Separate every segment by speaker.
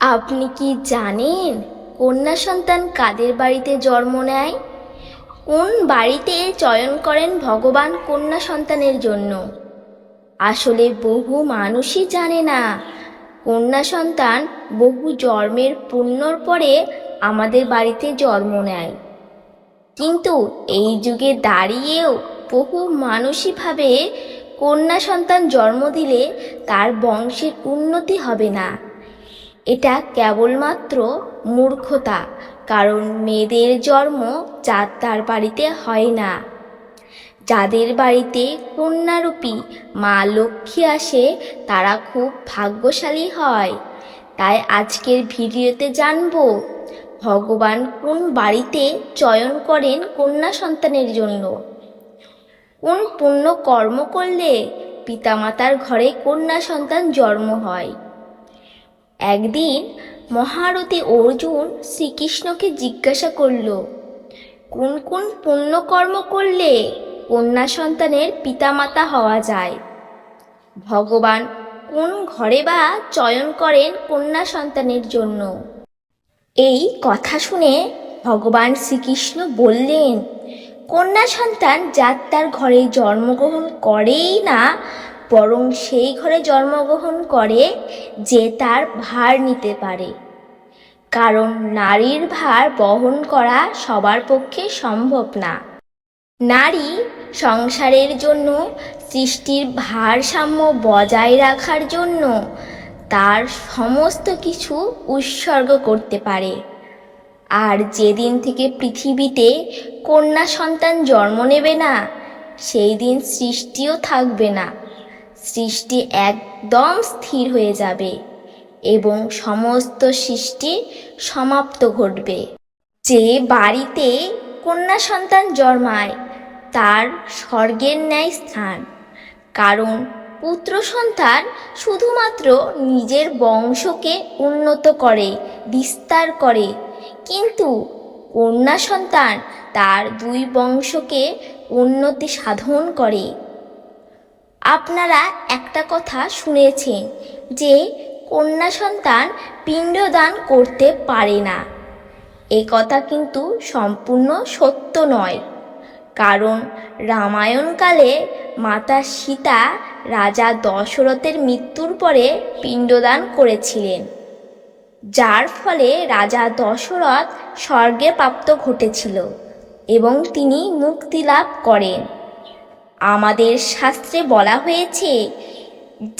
Speaker 1: আপনি কি জানেন কন্যা সন্তান কাদের বাড়িতে জন্ম নেয়? কোন বাড়িতে চয়ন করেন ভগবান কন্যা সন্তানের জন্য? আসলে বহু মানুষই জানে না কন্যা সন্তান বহু জন্মের পুণ্যর পরে আমাদের বাড়িতে জন্ম নেয়। কিন্তু এই যুগে দাঁড়িয়েও বহু মানুষই ভাবে কন্যা সন্তান জন্ম দিলে তার বংশের উন্নতি হবে না। এটা কেবলমাত্র মূর্খতা, কারণ মেয়েদের জন্ম যার বাড়িতে হয় না। যাদের বাড়িতে কন্যারূপী মা লক্ষ্মী আসে তারা খুব ভাগ্যশালী হয়। তাই আজকের ভিডিওতে জানবো ভগবান কোন বাড়িতে চয়ন করেন কন্যা সন্তানের জন্য, কোন পুণ্য কর্ম করলে পিতামাতার ঘরে কন্যা সন্তান জন্ম হয়। একদিন মহারথী অর্জুন শ্রীকৃষ্ণকে জিজ্ঞাসা করল, কোন কোন পুণ্যকর্ম করলে কন্যা সন্তানের পিতামাতা হওয়া যায়? ভগবান কোন ঘরে বা চয়ন করেন কন্যা সন্তানের জন্য? এই কথা শুনে ভগবান শ্রীকৃষ্ণ বললেন, কন্যা সন্তান যার তার ঘরে জন্মগ্রহণ করেই না, বরং সেই ঘরে জন্মগ্রহণ করে যে তার ভার নিতে পারে। কারণ নারীর ভার বহন করা সবার পক্ষে সম্ভব না। নারী সংসারের জন্য, সৃষ্টির ভারসাম্য বজায় রাখার জন্য তার সমস্ত কিছু উৎসর্গ করতে পারে। আর যেদিন থেকে পৃথিবীতে কন্যা সন্তান জন্ম নেবে না, সেই দিন সৃষ্টিও থাকবে না। সৃষ্টি একদম স্থির হয়ে যাবে এবং সমস্ত সৃষ্টি সমাপ্ত ঘটবে। যে বাড়িতে কন্যা সন্তান জন্মায় তার স্বর্গের ন্যায় স্থান। কারণ পুত্র সন্তান শুধুমাত্র নিজের বংশকে উন্নত করে, বিস্তার করে, কিন্তু কন্যা সন্তান তার দুই বংশকে উন্নতি সাধন করে। আপনারা একটা কথা শুনেছেন যে কন্যা সন্তান পিণ্ডদান করতে পারে না। এ কথা কিন্তু সম্পূর্ণ সত্য নয়। কারণ রামায়ণকালে মাতা সীতা রাজা দশরথের মৃত্যুর পরে পিণ্ডদান করেছিলেন, যার ফলে রাজা দশরথ স্বর্গে প্রাপ্ত ঘটেছিল এবং তিনি মুক্তি লাভ করেন। আমাদের শাস্ত্রে বলা হয়েছে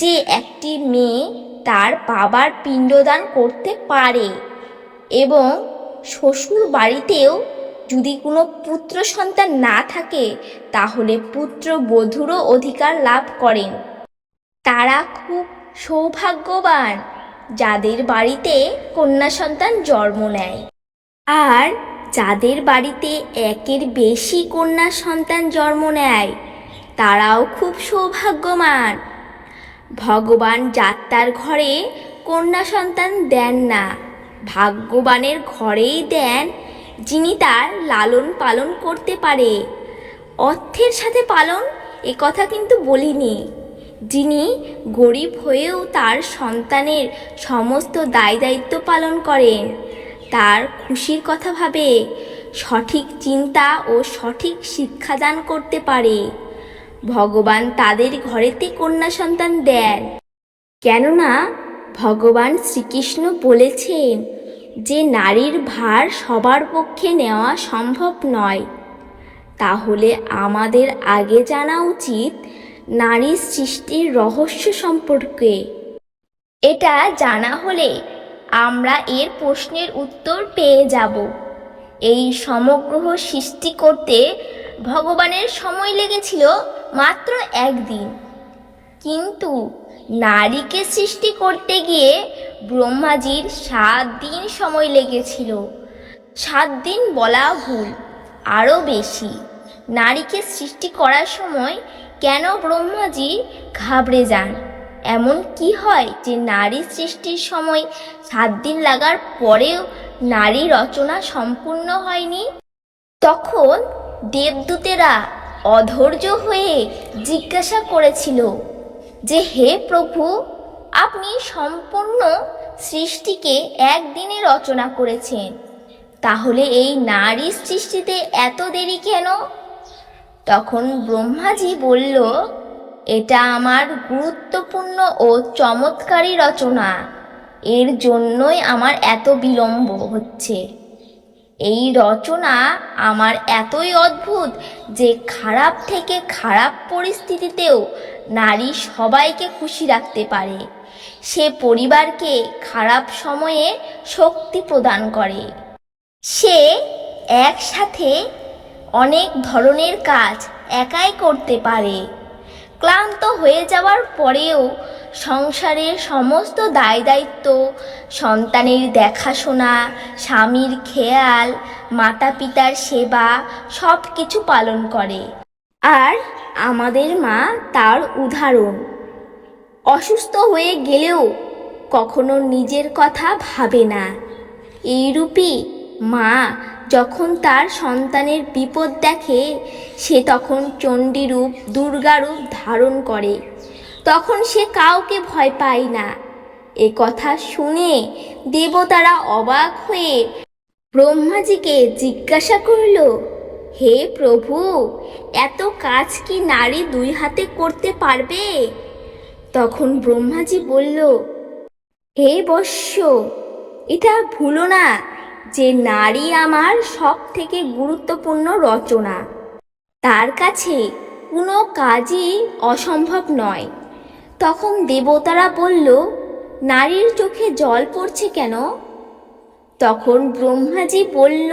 Speaker 1: যে একটি মেয়ে তার বাবার পিণ্ডদান করতে পারে এবং শ্বশুর বাড়িতেও যদি কোনো পুত্র সন্তান না থাকে তাহলে পুত্রবধূরও অধিকার লাভ করেন। তারা খুব সৌভাগ্যবান যাদের বাড়িতে কন্যা সন্তান জন্ম নেয়। আর যাদের বাড়িতে একের বেশি কন্যা সন্তান জন্ম নেয় তারাও খুব সৌভাগ্যবান। ভগবান যাত্রার ঘরে কন্যা সন্তান দেন না, ভাগ্যবানের ঘরেই দেন যিনি তার লালন পালন করতে পারে। অর্থের সাথে পালন এ কথা কিন্তু বলিনি। যিনি গরিব হয়েও তার সন্তানের সমস্ত দায় দায়িত্ব পালন করেন, তার খুশির কথা ভাবে, সঠিক চিন্তা ও সঠিক শিক্ষাদান করতে পারে, ভগবান তাদের ঘরেতে কন্যা সন্তান দেন। কেননা ভগবান শ্রীকৃষ্ণ বলেছেন যে নারীর ভার সবার পক্ষে নেওয়া সম্ভব নয়। তাহলে আমাদের আগে জানা উচিত নারীর সৃষ্টির রহস্য সম্পর্কে। এটা জানা হলে আমরা এর প্রশ্নের উত্তর পেয়ে যাব। এই সমগ্র সৃষ্টি করতে ভগবানের সময় লেগেছিল মাত্র একদিন, কিন্তু নারীকে সৃষ্টি করতে গিয়ে ব্রহ্মাজির 7 দিন সময় লেগেছিল। 7 দিন বলা ভুল, আরও বেশি। নারীকে সৃষ্টি করার সময় কেন ব্রহ্মাজি ঘাবড়ে যান? এমন কি হয় যে নারী সৃষ্টির সময় 7 দিন লাগার পরেও নারী রচনা সম্পূর্ণ হয়নি? তখন দেবদূতেরা অধৈর্য হয়ে জিজ্ঞাসা করেছিল যে, হে প্রভু, আপনি সম্পূর্ণ সৃষ্টিকে একদিনে রচনা করেছেন, তাহলে এই নারী সৃষ্টিতে এত দেরি কেন? তখন ব্রহ্মাজি বলল, এটা আমার গুরুত্বপূর্ণ ও চমৎকারী রচনা, এর জন্যই আমার এত বিলম্ব হচ্ছে। এই রচনা আমার এতই অদ্ভুত যে খারাপ থেকে খারাপ পরিস্থিতিতেও নারী সবাইকে খুশি রাখতে পারে। সে পরিবারকে খারাপ সময়ে শক্তি প্রদান করে। সে একসাথে অনেক ধরনের কাজ একাই করতে পারে। ক্লান্ত হয়ে যাওয়ার পরেও সংসারের সমস্ত দায় দায়িত্ব, সন্তানের দেখাশোনা, স্বামীর খেয়াল, মাতা পিতার সেবা সব কিছু পালন করে। আর আমাদের মা তার উদাহরণ। অসুস্থ হয়ে গেলেও কখনো নিজের কথা ভাবে না। এইরূপই মা যখন তার সন্তানের বিপদ দেখে, সে তখন চণ্ডীরূপ, দুর্গারূপ ধারণ করে। তখন সে কাউকে ভয় পায় না। এ কথা শুনে দেবতারা অবাক হয়ে ব্রহ্মাজিকে জিজ্ঞাসা করল, হে প্রভু, এত কাজ কি নারী দুই হাতে করতে পারবে? তখন ব্রহ্মাজি বলল, হে বৎস, এটা ভুলো না যে নারী আমার সব থেকে গুরুত্বপূর্ণ রচনা। তার কাছে কোনো কাজই অসম্ভব নয়। তখন দেবতারা বলল, নারীর চোখে জল পড়ছে কেন? তখন ব্রহ্মাজি বলল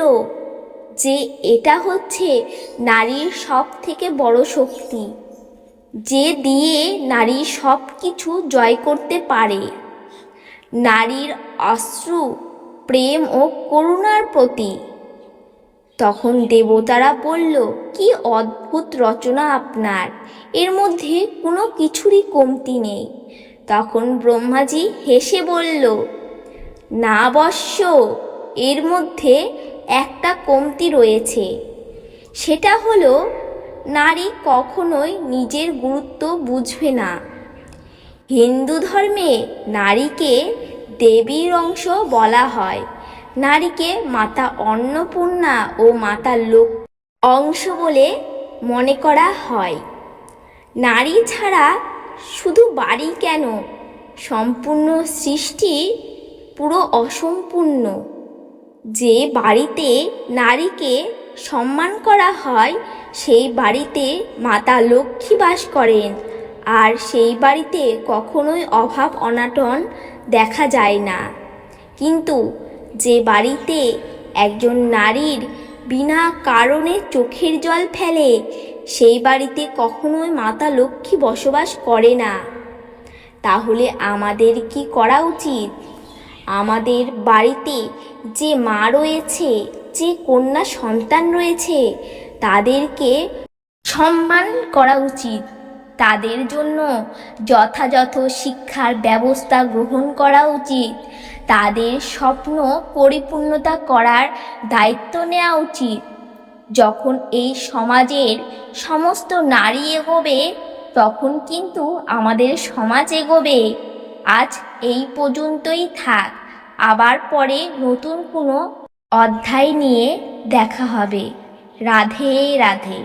Speaker 1: যে এটা হচ্ছে নারীর সব থেকে বড় শক্তি, যে দিয়ে নারী সব কিছু জয় করতে পারে। নারীর অশ্রু প্রেম ও করুণার প্রতীক। তখন দেবতারা বলল, কি অদ্ভুত রচনা আপনার, এর মধ্যে কোনো কিছুরই কমতি নেই। তখন ব্রহ্মাজি হেসে বলল, না বৎস, এর মধ্যে একটা কমতি রয়েছে। সেটা হলো, নারী কখনোই নিজের গুরুত্ব বুঝবে না। হিন্দু ধর্মে নারীকে দেবীর অংশ বলা হয়। নারীকে মাতা অন্নপূর্ণা ও মাতা লক্ষ্মী অংশ বলে মনে করা হয়। নারী ছাড়া শুধু বাড়ি কেন, সম্পূর্ণ সৃষ্টি পুরো অসম্পূর্ণ। যে বাড়িতে নারীকে সম্মান করা হয়, সেই বাড়িতে মাতা লক্ষ্মী বাস করেন। আর সেই বাড়িতে কখনোই অভাব অনাটন দেখা যায় না। কিন্তু যে বাড়িতে একজন নারীর বিনা কারণে চোখের জল ফেলে, সেই বাড়িতে কখনোই মাতা লক্ষ্মী বসবাস করে না। তাহলে আমাদের কি করা উচিত? আমাদের বাড়িতে যে মা রয়েছে, যে কন্যা সন্তান রয়েছে, তাদেরকে সম্মান করা উচিত। তাদের জন্য যথাযথ শিক্ষার ব্যবস্থা গ্রহণ করা উচিত। তাদের স্বপ্ন পরিপূর্ণতা করার দায়িত্ব নেওয়া উচিত। যখন এই সমাজের সমস্ত নারী এগোবে, তখন কিন্তু আমাদের সমাজ এগোবে। আজ এই পর্যন্তই থাক। আবার পরে নতুন কোনো অধ্যায় নিয়ে দেখা হবে। রাধে রাধে।